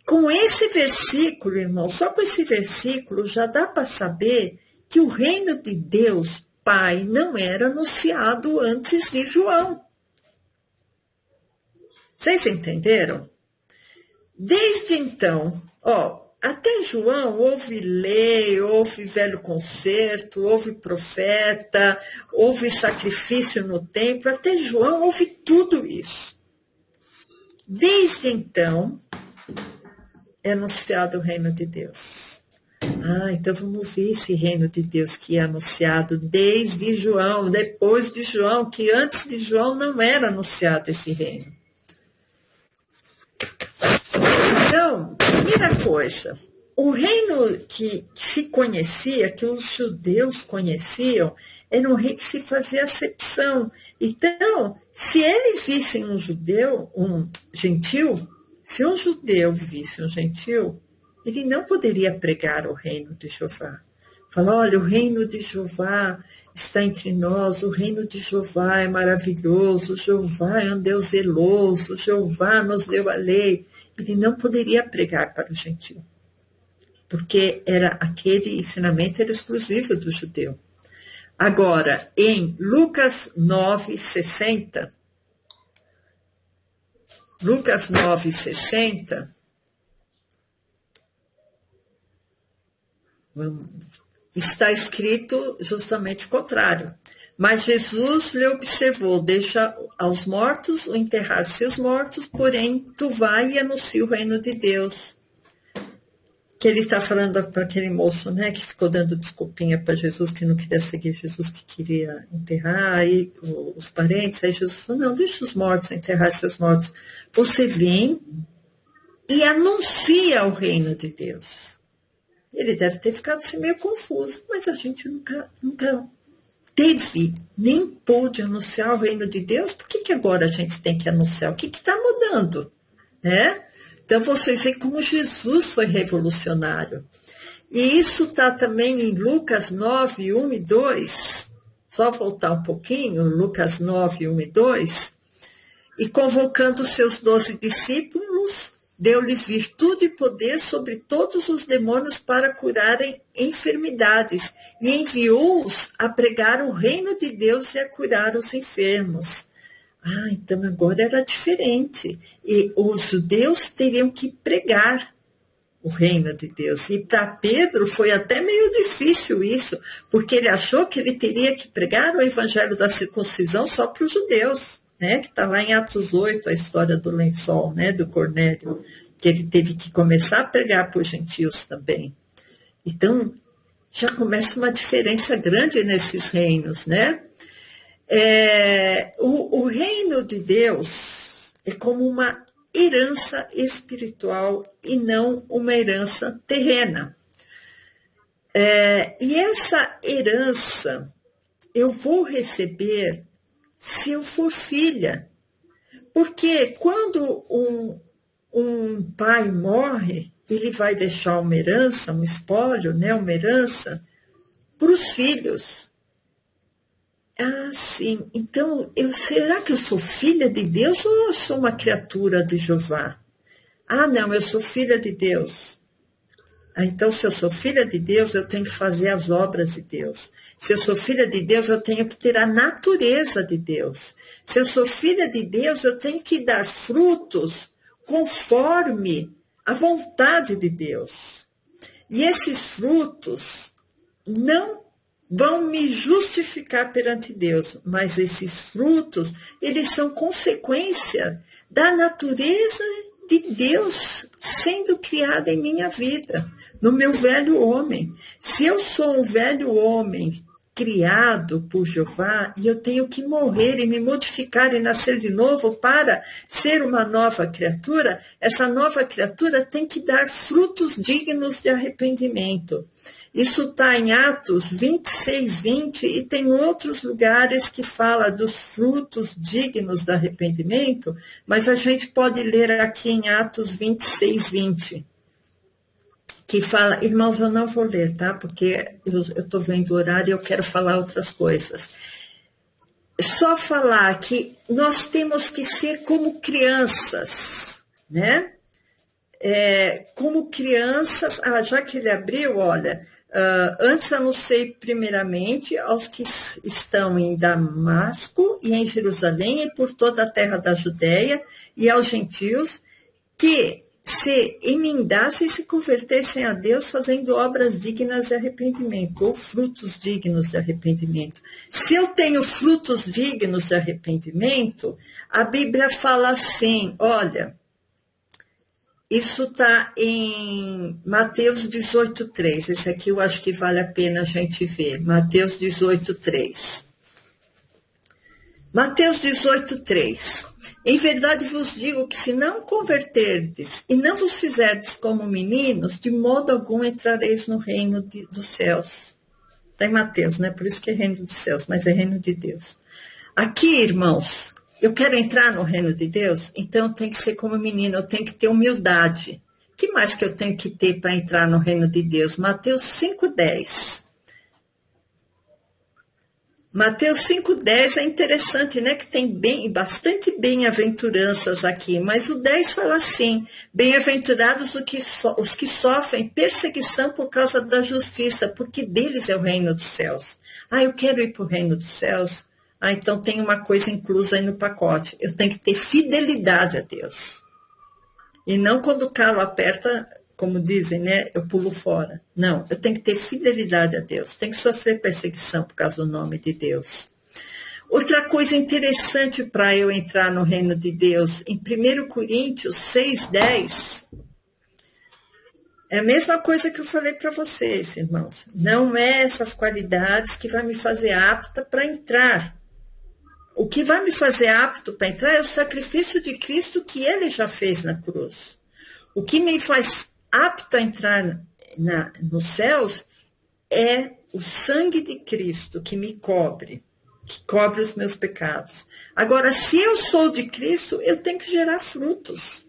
Com esse versículo, irmão, só com esse versículo já dá para saber que o reino de Deus, Pai, não era anunciado antes de João. Vocês entenderam? Desde então, até João houve lei, houve velho concerto, houve profeta, houve sacrifício no templo, até João houve tudo isso. Desde então, é anunciado o reino de Deus. Então vamos ver esse reino de Deus que é anunciado desde João, depois de João, que antes de João não era anunciado esse reino. Então, primeira coisa, o reino que se conhecia, que os judeus conheciam, era um reino que se fazia acepção. Então, se eles vissem um gentil, se um judeu visse um gentil, ele não poderia pregar o reino de Jeová. Falar, olha, o reino de Jeová está entre nós, o reino de Jeová é maravilhoso, Jeová é um Deus zeloso, Jeová nos deu a lei. Ele não poderia pregar para o gentil, porque aquele ensinamento era exclusivo do judeu. Agora, em Lucas 9:60, está escrito justamente o contrário. Mas Jesus lhe observou, deixa aos mortos o enterrar seus mortos, porém tu vai e anuncia o reino de Deus. Que ele está falando para aquele moço, né, que ficou dando desculpinha para Jesus, que não queria seguir Jesus, que queria enterrar, aí os parentes, aí Jesus falou, não, deixa os mortos enterrar seus mortos. Você vem e anuncia o reino de Deus. Ele deve ter ficado assim, meio confuso, mas a gente nunca teve, nem pôde anunciar o reino de Deus. Por que agora a gente tem que anunciar? O que está mudando? Né? Então, vocês veem como Jesus foi revolucionário. E isso está também em Lucas 9, 1 e 2. Só voltar um pouquinho, Lucas 9, 1 e 2. E convocando os seus 12 discípulos, deu-lhes virtude e poder sobre todos os demônios para curarem enfermidades, e enviou-os a pregar o reino de Deus e a curar os enfermos. Então agora era diferente. E os judeus teriam que pregar o reino de Deus. E para Pedro foi até meio difícil isso, porque ele achou que ele teria que pregar o evangelho da circuncisão só para os judeus. Né, que está lá em Atos 8, a história do lençol, né, do Cornélio, que ele teve que começar a pregar para os gentios também. Então, já começa uma diferença grande nesses reinos, né? O reino de Deus é como uma herança espiritual e não uma herança terrena. E essa herança eu vou receber se eu for filha. Porque quando um pai morre, ele vai deixar uma herança, um espólio, né, uma herança, para os filhos. Ah, sim. Então, será que eu sou filha de Deus ou eu sou uma criatura de Jeová? Ah, não, eu sou filha de Deus. Ah, então, se eu sou filha de Deus, eu tenho que fazer as obras de Deus. Se eu sou filha de Deus, eu tenho que ter a natureza de Deus. Se eu sou filha de Deus, eu tenho que dar frutos conforme a vontade de Deus. E esses frutos não vão me justificar perante Deus, mas esses frutos, eles são consequência da natureza de Deus sendo criada em minha vida, no meu velho homem. Se eu sou um velho homem criado por Jeová e eu tenho que morrer e me modificar e nascer de novo para ser uma nova criatura, essa nova criatura tem que dar frutos dignos de arrependimento. Isso está em Atos 26, 20, e tem outros lugares que fala dos frutos dignos de arrependimento, mas a gente pode ler aqui em Atos 26, 20, que fala, irmãos, eu não vou ler, tá? Porque eu estou vendo o horário e eu quero falar outras coisas. Só falar que nós temos que ser como crianças, né? Como crianças, já que ele abriu, olha, antes anunciei primeiramente aos que estão em Damasco e em Jerusalém e por toda a terra da Judéia e aos gentios que se emendassem e se convertessem a Deus fazendo obras dignas de arrependimento, ou frutos dignos de arrependimento. Se eu tenho frutos dignos de arrependimento, a Bíblia fala assim, olha, isso está em Mateus 18:3. Esse aqui eu acho que vale a pena a gente ver. Mateus 18:3. Mateus 18:3. Em verdade vos digo que se não converterdes e não vos fizerdes como meninos, de modo algum entrareis no reino dos céus. Está em Mateus, né? Por isso que é reino dos céus, mas é reino de Deus. Aqui, irmãos, eu quero entrar no reino de Deus, então eu tenho que ser como menino, eu tenho que ter humildade. O que mais que eu tenho que ter para entrar no reino de Deus? Mateus 5:10. Mateus 5:10 é interessante, né? Que tem bastante bem-aventuranças aqui, mas o 10 fala assim, bem-aventurados os que sofrem perseguição por causa da justiça, porque deles é o reino dos céus. Ah, eu quero ir para o reino dos céus. Ah, então tem uma coisa inclusa aí no pacote. Eu tenho que ter fidelidade a Deus. E não quando o calo aperta, como dizem, né? Eu pulo fora. Não, eu tenho que ter fidelidade a Deus. Tenho que sofrer perseguição por causa do nome de Deus. Outra coisa interessante para eu entrar no reino de Deus, em 1 Coríntios 6:10, é a mesma coisa que eu falei para vocês, irmãos. Não é essas qualidades que vai me fazer apta para entrar. O que vai me fazer apto para entrar é o sacrifício de Cristo que ele já fez na cruz. O que me faz apto a entrar nos céus é o sangue de Cristo que me cobre, que cobre os meus pecados. Agora, se eu sou de Cristo, eu tenho que gerar frutos.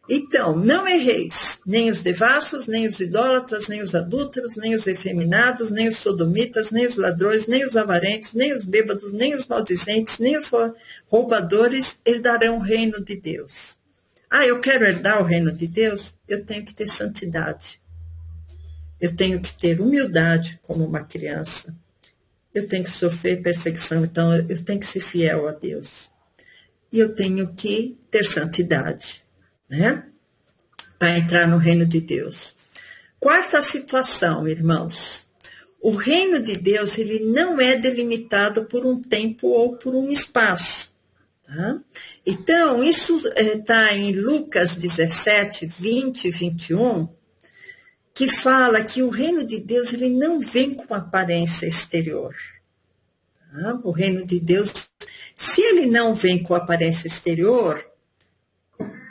Então, não erreis, nem os devassos, nem os idólatras, nem os adúlteros, nem os efeminados, nem os sodomitas, nem os ladrões, nem os avarentos, nem os bêbados, nem os maldizentes, nem os roubadores herdarão o reino de Deus. Ah, eu quero herdar o reino de Deus? Eu tenho que ter santidade. Eu tenho que ter humildade como uma criança. Eu tenho que sofrer perseguição, então eu tenho que ser fiel a Deus. E eu tenho que ter santidade, né? Para entrar no reino de Deus. Quarta situação, irmãos. O reino de Deus, ele não é delimitado por um tempo ou por um espaço. Tá? Então, isso está em Lucas 17, 20 e 21, que fala que o reino de Deus ele não vem com aparência exterior. Tá? O reino de Deus, se ele não vem com aparência exterior,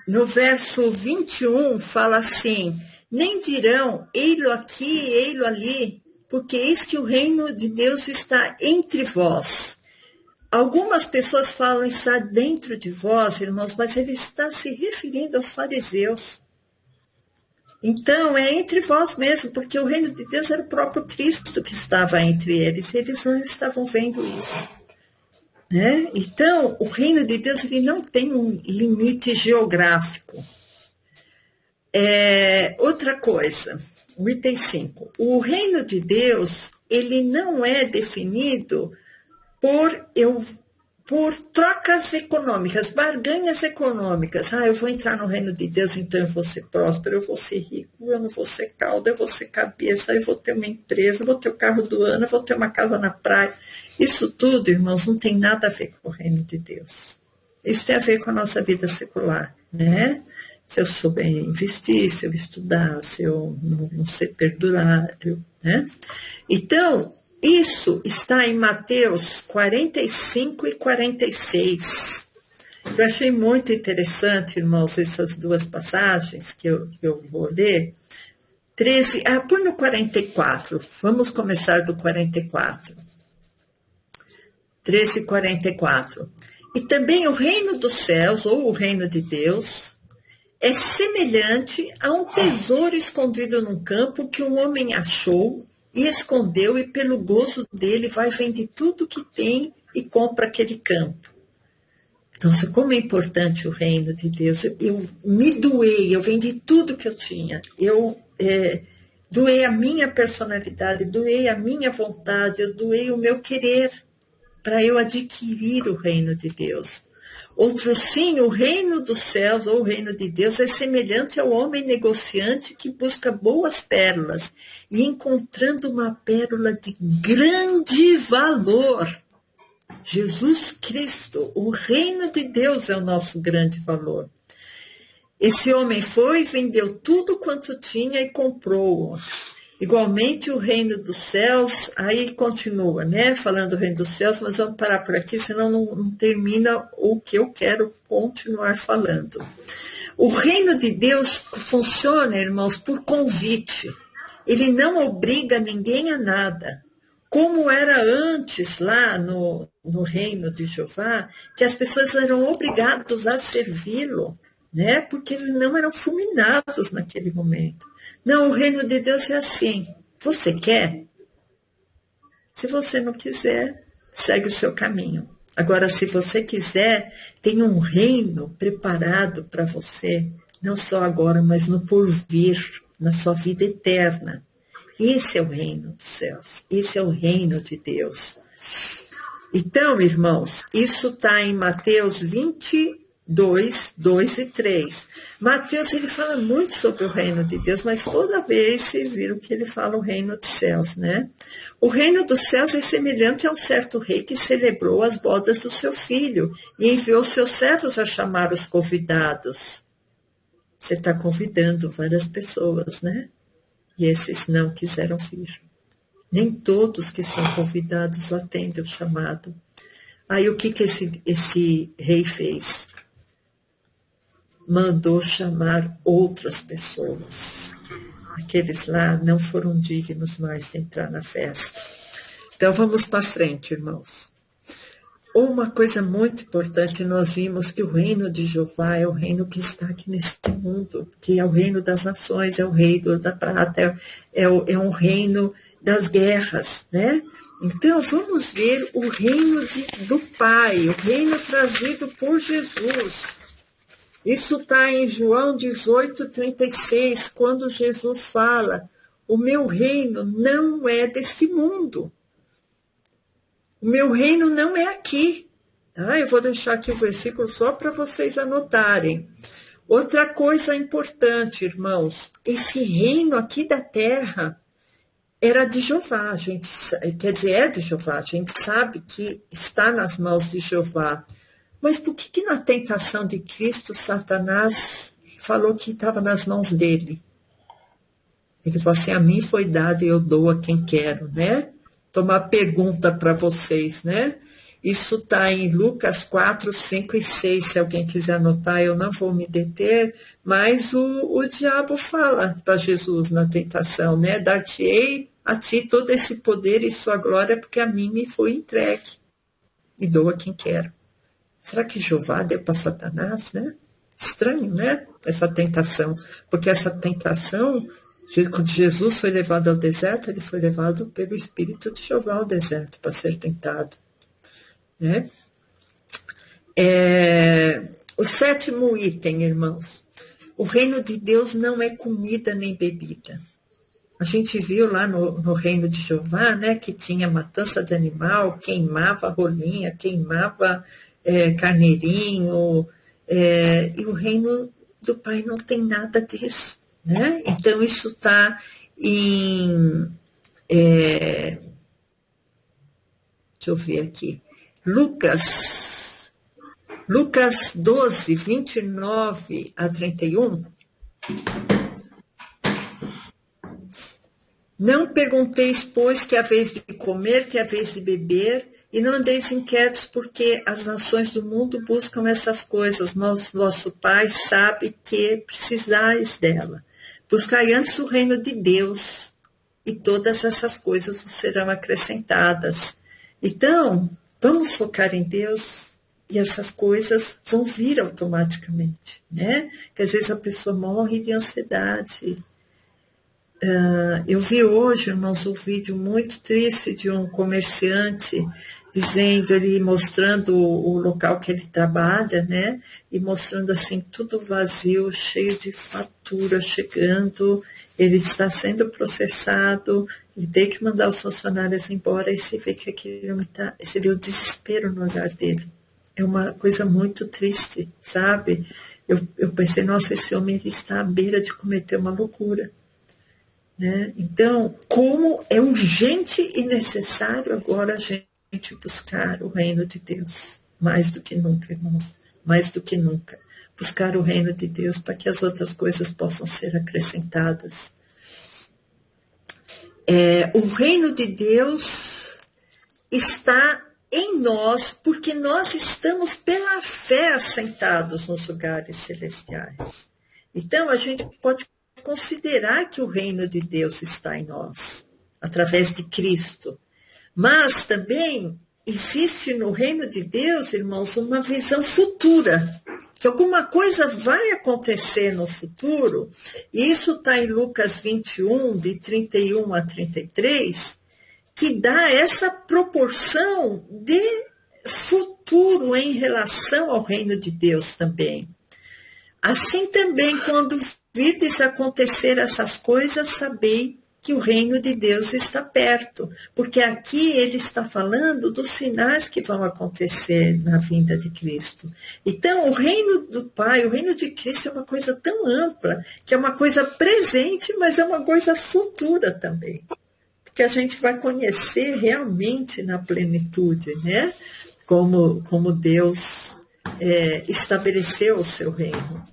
no verso 21 fala assim, nem dirão, ei-lo aqui, ei-lo ali, porque eis que o reino de Deus está entre vós. Algumas pessoas falam estar dentro de vós, irmãos, mas ele está se referindo aos fariseus. Então, é entre vós mesmo, porque o reino de Deus era o próprio Cristo que estava entre eles, e eles não estavam vendo isso. né? Então, o reino de Deus ele não tem um limite geográfico. Outra coisa, o item 5. O reino de Deus ele não é definido por trocas econômicas, barganhas econômicas. Eu vou entrar no reino de Deus, então eu vou ser próspero, eu vou ser rico, eu não vou ser cauda, eu vou ser cabeça, eu vou ter uma empresa, eu vou ter o carro do ano, eu vou ter uma casa na praia. Isso tudo, irmãos, não tem nada a ver com o reino de Deus. Isso tem a ver com a nossa vida secular, né? Se eu souber investir, se eu estudar, se eu não ser perdurário, né? Então, isso está em Mateus 45 e 46. Eu achei muito interessante, irmãos, essas duas passagens que eu vou ler. 13, põe no 44. Vamos começar do 44. 13 e 44. E também o reino dos céus, ou o reino de Deus, é semelhante a um tesouro escondido num campo que um homem achou e escondeu, e pelo gozo dele vai vender tudo que tem e compra aquele campo. Então, como é importante o reino de Deus. Eu me doei, eu vendi tudo que eu tinha. Eu doei a minha personalidade, doei a minha vontade, eu doei o meu querer para eu adquirir o reino de Deus. Outro sim, o reino dos céus, ou o reino de Deus, é semelhante ao homem negociante que busca boas pérolas e encontrando uma pérola de grande valor. Jesus Cristo, o reino de Deus é o nosso grande valor. Esse homem foi, vendeu tudo quanto tinha e comprou-o. Igualmente o reino dos céus, aí continua, né? Falando do reino dos céus, mas vamos parar por aqui, senão não termina o que eu quero continuar falando. O reino de Deus funciona, irmãos, por convite. Ele não obriga ninguém a nada. Como era antes lá no reino de Jeová, que as pessoas eram obrigadas a servi-lo, né? Porque eles não eram fulminados naquele momento. Não, o reino de Deus é assim. Você quer? Se você não quiser, segue o seu caminho. Agora, se você quiser, tem um reino preparado para você, não só agora, mas no porvir, na sua vida eterna. Esse é o reino dos céus. Esse é o reino de Deus. Então, irmãos, isso está em Mateus 22, 2 e 3. Mateus, ele fala muito sobre o reino de Deus, mas toda vez vocês viram que ele fala o reino dos céus, né? O reino dos céus é semelhante a um certo rei que celebrou as bodas do seu filho e enviou seus servos a chamar os convidados. Você está convidando várias pessoas, né? E esses não quiseram vir. Nem todos que são convidados atendem o chamado. Aí o que esse rei fez? Mandou chamar outras pessoas. Aqueles lá não foram dignos mais de entrar na festa. Então vamos para frente, irmãos. Uma coisa muito importante, nós vimos que o reino de Jeová é o reino que está aqui nesse mundo, que é o reino das nações, é o reino da prata, é um reino das guerras, né? Então, vamos ver o reino do Pai, o reino trazido por Jesus. Isso está em João 18, 36, quando Jesus fala, o meu reino não é deste mundo. O meu reino não é aqui. Eu vou deixar aqui o versículo só para vocês anotarem. Outra coisa importante, irmãos, esse reino aqui da terra era de Jeová, quer dizer, é de Jeová, a gente sabe que está nas mãos de Jeová. Mas por que na tentação de Cristo, Satanás falou que estava nas mãos dele? Ele falou assim, a mim foi dado e eu dou a quem quero, né? Tomar pergunta para vocês, né? Isso está em Lucas 4, 5 e 6, se alguém quiser anotar, eu não vou me deter, mas o diabo fala para Jesus na tentação, né? Dar-te-ei a ti todo esse poder e sua glória, porque a mim me foi entregue, e dou a quem quero. Será que Jeová deu para Satanás, né? Estranho, né? Essa tentação, porque essa tentação... Quando Jesus foi levado ao deserto, ele foi levado pelo Espírito de Jeová ao deserto para ser tentado, né? O sétimo item, irmãos. O reino de Deus não é comida nem bebida. A gente viu lá no reino de Jeová, né, que tinha matança de animal, queimava rolinha, queimava carneirinho, e o reino do Pai não tem nada disso, né? Então isso está em, deixa eu ver aqui, Lucas 12, 29 a 31. Não pergunteis, pois, que é a vez de comer, que é a vez de beber, e não andeis inquietos, porque as nações do mundo buscam essas coisas, mas vosso Pai sabe que precisais dela. Buscai antes o reino de Deus, e todas essas coisas vos serão acrescentadas. Então, vamos focar em Deus, e essas coisas vão vir automaticamente, né? Porque às vezes a pessoa morre de ansiedade. Eu vi hoje, irmãos, um vídeo muito triste de um comerciante dizendo, ele mostrando o local que ele trabalha, né? E mostrando assim, tudo vazio, cheio de fatura chegando, ele está sendo processado, ele tem que mandar os funcionários embora, e você vê que aquilo você vê o desespero no olhar dele. É uma coisa muito triste, sabe? Eu pensei, nossa, esse homem ele está à beira de cometer uma loucura. Né? Então, como é urgente e necessário agora a gente buscar o reino de Deus, mais do que nunca, irmãos, mais do que nunca. Buscar o reino de Deus para que as outras coisas possam ser acrescentadas. O reino de Deus está em nós, porque nós estamos pela fé assentados nos lugares celestiais. Então, a gente pode considerar que o reino de Deus está em nós, através de Cristo. Mas também existe no reino de Deus, irmãos, uma visão futura, que alguma coisa vai acontecer no futuro, e isso está em Lucas 21, de 31 a 33, que dá essa proporção de futuro em relação ao reino de Deus também. Assim também, quando virdes acontecer essas coisas, sabei que o reino de Deus está perto, porque aqui ele está falando dos sinais que vão acontecer na vinda de Cristo. Então, o reino do Pai, o reino de Cristo é uma coisa tão ampla, que é uma coisa presente, mas é uma coisa futura também, que a gente vai conhecer realmente na plenitude, né? Como Deus estabeleceu o seu reino.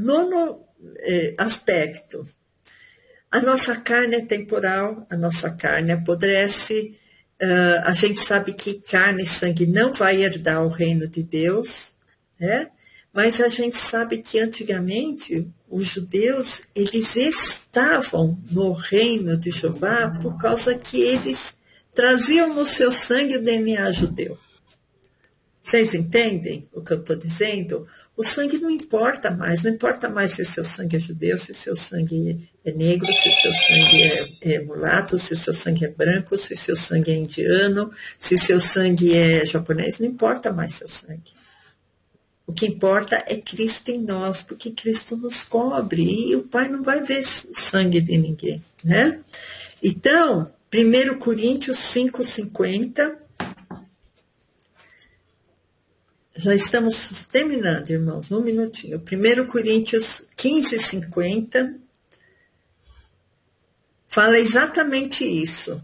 Nono aspecto. A nossa carne é temporal, a nossa carne apodrece, a gente sabe que carne e sangue não vai herdar o reino de Deus, né? Mas a gente sabe que antigamente os judeus, eles estavam no reino de Jeová por causa que eles traziam no seu sangue o DNA judeu. Vocês entendem o que eu estou dizendo? O sangue não importa mais, não importa mais se seu sangue é judeu, se seu sangue é negro, se seu sangue é mulato, se seu sangue é branco, se seu sangue é indiano, se seu sangue é japonês, não importa mais seu sangue. O que importa é Cristo em nós, porque Cristo nos cobre e o Pai não vai ver o sangue de ninguém, né? Então, 1 Coríntios 5:50. Já estamos terminando, irmãos, um minutinho. 1 Coríntios 15:50 fala exatamente isso.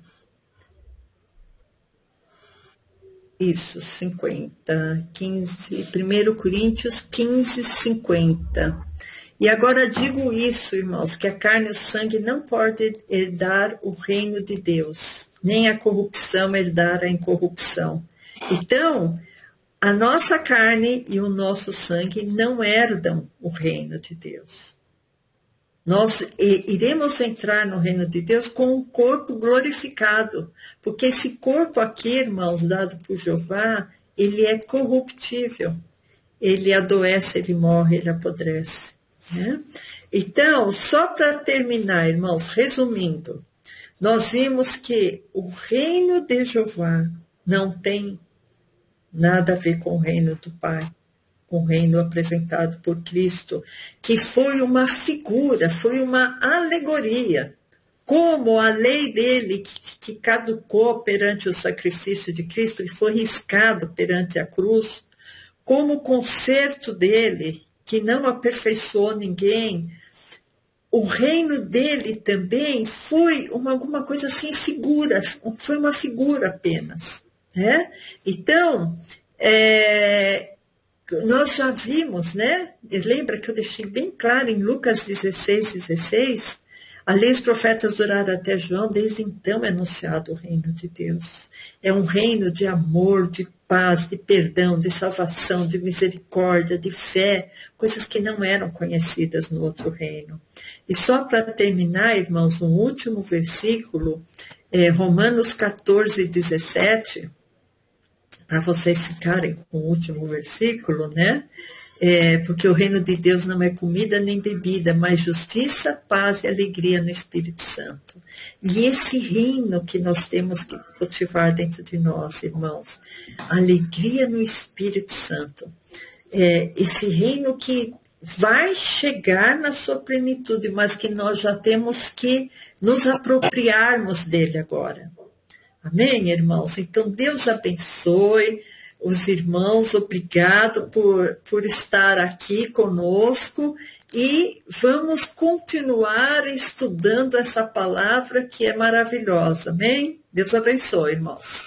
Isso, 50, 15, 1 Coríntios 15:50. E agora digo isso, irmãos, que a carne e o sangue não podem herdar o reino de Deus, nem a corrupção herdar a incorrupção. Então, a nossa carne e o nosso sangue não herdam o reino de Deus. Nós iremos entrar no reino de Deus com um corpo glorificado, porque esse corpo aqui, irmãos, dado por Jeová, ele é corruptível. Ele adoece, ele morre, ele apodrece. Né? Então, só para terminar, irmãos, resumindo, nós vimos que o reino de Jeová não tem nada a ver com o reino do Pai, com o reino apresentado por Cristo, que foi uma figura, foi uma alegoria, como a lei dele, que caducou perante o sacrifício de Cristo, e foi riscado perante a cruz, como o conserto dele, que não aperfeiçoou ninguém, o reino dele também foi alguma coisa assim, figura, foi uma figura apenas. Né? Então, nós já vimos, né? Lembra que eu deixei bem claro em Lucas 16, a lei e os profetas duraram até João, desde então é anunciado o reino de Deus. É um reino de amor, de paz, de perdão, de salvação, de misericórdia, de fé, coisas que não eram conhecidas no outro reino. E só para terminar, irmãos, um último versículo, Romanos 14:17, para vocês ficarem com o último versículo, né? Porque o reino de Deus não é comida nem bebida, mas justiça, paz e alegria no Espírito Santo. E esse reino que nós temos que cultivar dentro de nós, irmãos, alegria no Espírito Santo. Esse reino que vai chegar na sua plenitude, mas que nós já temos que nos apropriarmos dele agora. Amém, irmãos? Então, Deus abençoe os irmãos, obrigado por estar aqui conosco e vamos continuar estudando essa palavra que é maravilhosa, amém? Deus abençoe, irmãos.